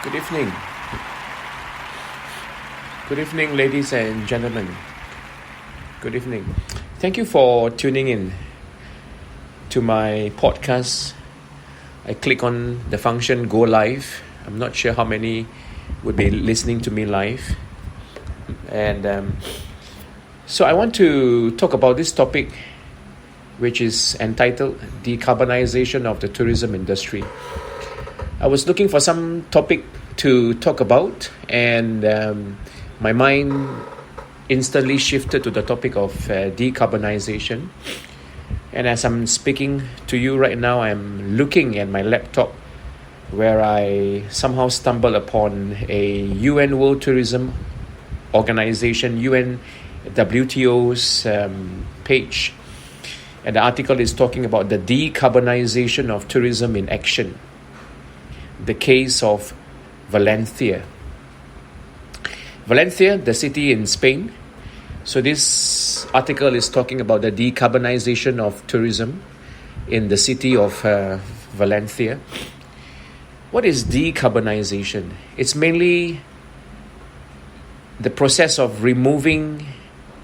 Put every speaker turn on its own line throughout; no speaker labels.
Good evening. Good evening, ladies and gentlemen. Good evening. Thank you for tuning in to my podcast. I click on the function Go Live. I'm not sure how many would be listening to me live. And so I want to talk about this topic, which is entitled Decarbonization of the Tourism Industry. I was looking for some topic to talk about, and my mind instantly shifted to the topic of decarbonization. And as I'm speaking to you right now, I'm looking at my laptop, where I somehow stumbled upon a UN World Tourism Organization, UNWTO's page. And the article is talking about the decarbonization of tourism in action. The case of Valencia. Valencia, the city in Spain. So this article is talking about the decarbonization of tourism in the city of Valencia. What is decarbonization? It's mainly the process of removing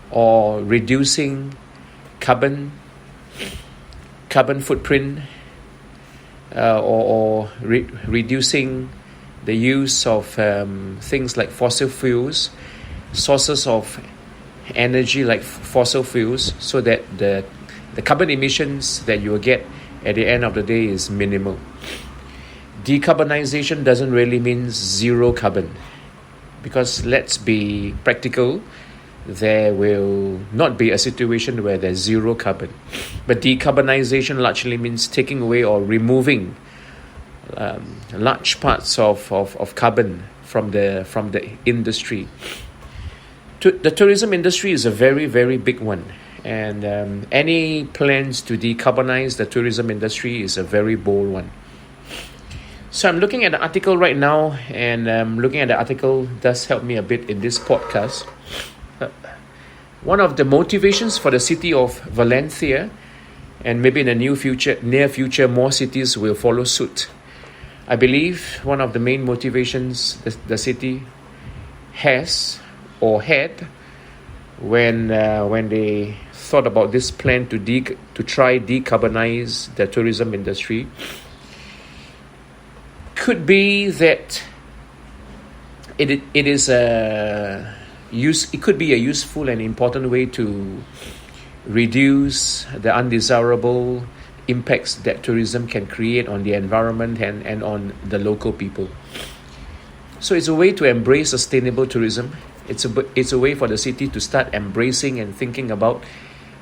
or reducing carbon footprint, or reducing the use of things like fossil fuels, sources of energy like fossil fuels, so that the carbon emissions that you will get at the end of the day is minimal. Decarbonization doesn't really mean zero carbon, because let's be practical, there will not be a situation where there's zero carbon. But decarbonization largely means taking away or removing large parts of carbon from the industry. The tourism industry is a very, very big one. And any plans to decarbonize the tourism industry is a very bold one. So I'm looking at the article right now, and looking at the article does help me a bit in this podcast. One of the motivations for the city of Valencia, and maybe in the near future, more cities will follow suit. I believe one of the main motivations the city has or had when they thought about this plan to try decarbonize the tourism industry could be that it could be a useful and important way to reduce the undesirable impacts that tourism can create on the environment and on the local people. So it's a way to embrace sustainable tourism. It's a way for the city to start embracing and thinking about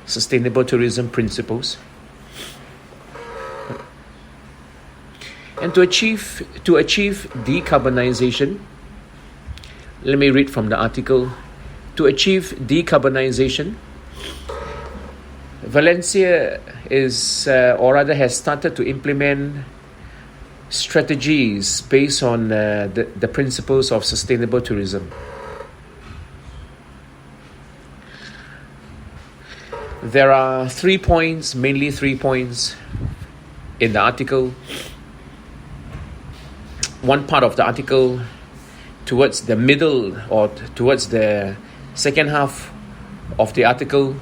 sustainable tourism principles. And to achieve decarbonization, let me read from the article. To achieve decarbonization, Valencia has started to implement strategies based on the principles of sustainable tourism. There are mainly three points in the article. One part of the article, towards the middle or towards the second half of the article,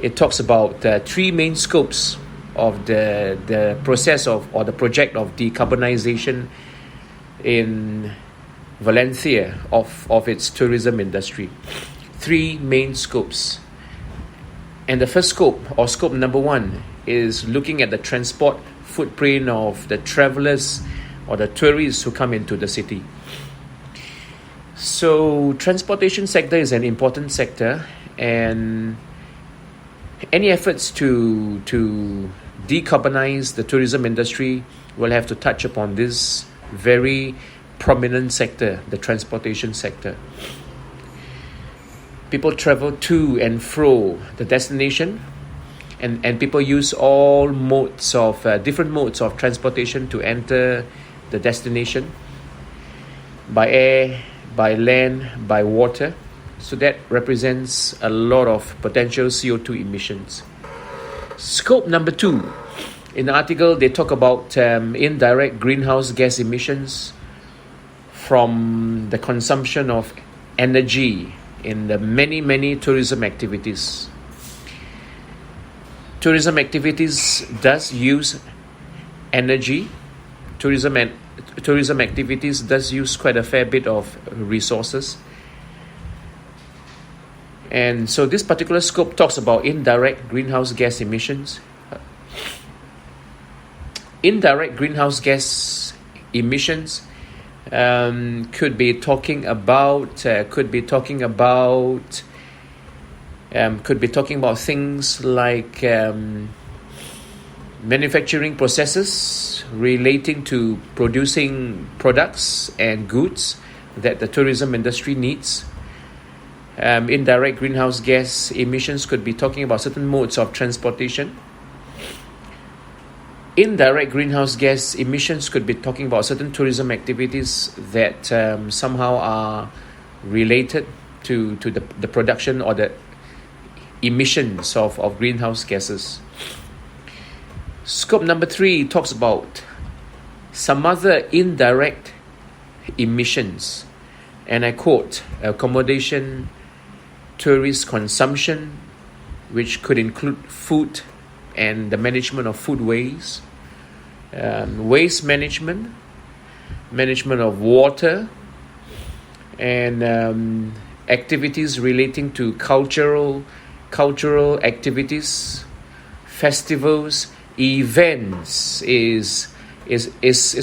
it talks about three main scopes of the process or the project of decarbonization in Valencia of its tourism industry. Three main scopes. And the first scope, or scope number one, is looking at the transport footprint of the travelers or the tourists who come into the city. So transportation sector is an important sector, and any efforts to decarbonize the tourism industry will have to touch upon this very prominent sector, the transportation sector. People travel to and fro the destination, and people use all different modes of transportation to enter the destination, by air, by land, by water. So that represents a lot of potential CO2 emissions. Scope number two. In the article, they talk about indirect greenhouse gas emissions from the consumption of energy in the many tourism activities. Tourism activities does use energy. Tourism activities does use quite a fair bit of resources. And so this particular scope talks about indirect greenhouse gas emissions. Indirect greenhouse gas emissions could be talking about things like manufacturing processes relating to producing products and goods that the tourism industry needs. Indirect greenhouse gas emissions could be talking about certain modes of transportation. Indirect greenhouse gas emissions could be talking about certain tourism activities that somehow are related to the production or the emissions of greenhouse gases. Scope number 3 talks about some other indirect emissions, and I quote, accommodation, tourist consumption, which could include food and the management of food waste, waste management of water, and activities relating to cultural activities, festivals, events is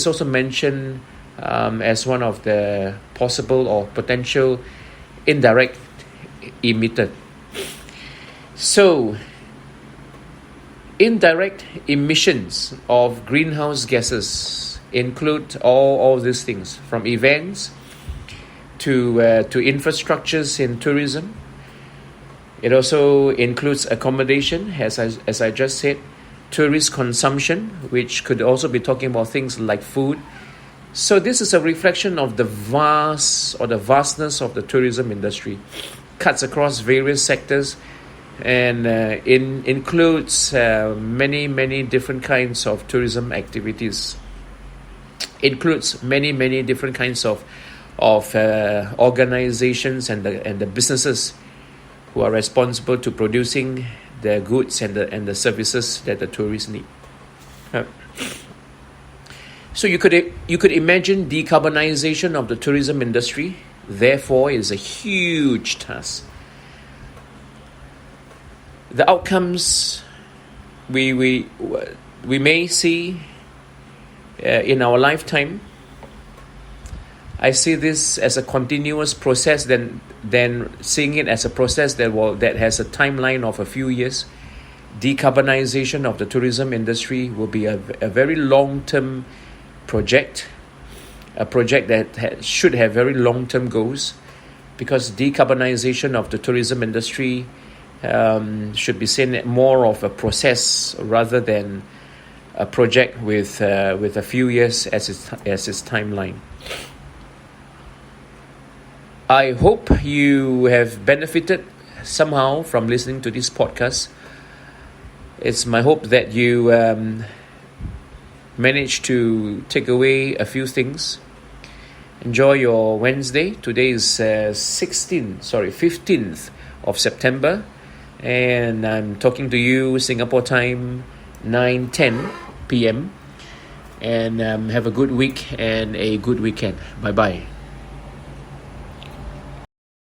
also mentioned as one of the possible or potential indirect emitter. So, indirect emissions of greenhouse gases include all these things, from events to infrastructures in tourism. It also includes accommodation, as I just said, tourist consumption, which could also be talking about things like food. So this is a reflection of the vastness of the tourism industry. Cuts across various sectors and includes many different kinds of tourism activities. Includes many different kinds of organizations and the businesses who are responsible to producing the goods and the services that the tourists need. So you could imagine decarbonization of the tourism industry. Therefore, is a huge task. The outcomes we may see in our lifetime. I see this as a continuous process than seeing it as a process that has a timeline of a few years. Decarbonization of the tourism industry will be a very long-term project, a project that should have very long-term goals, because decarbonization of the tourism industry should be seen more of a process rather than a project with a few years as its timeline. I hope you have benefited somehow from listening to this podcast. It's my hope that you managed to take away a few things. Enjoy your Wednesday. Today is 15th of September, and I'm talking to you Singapore time 9:10 p.m. and have a good week and a good weekend. Bye bye.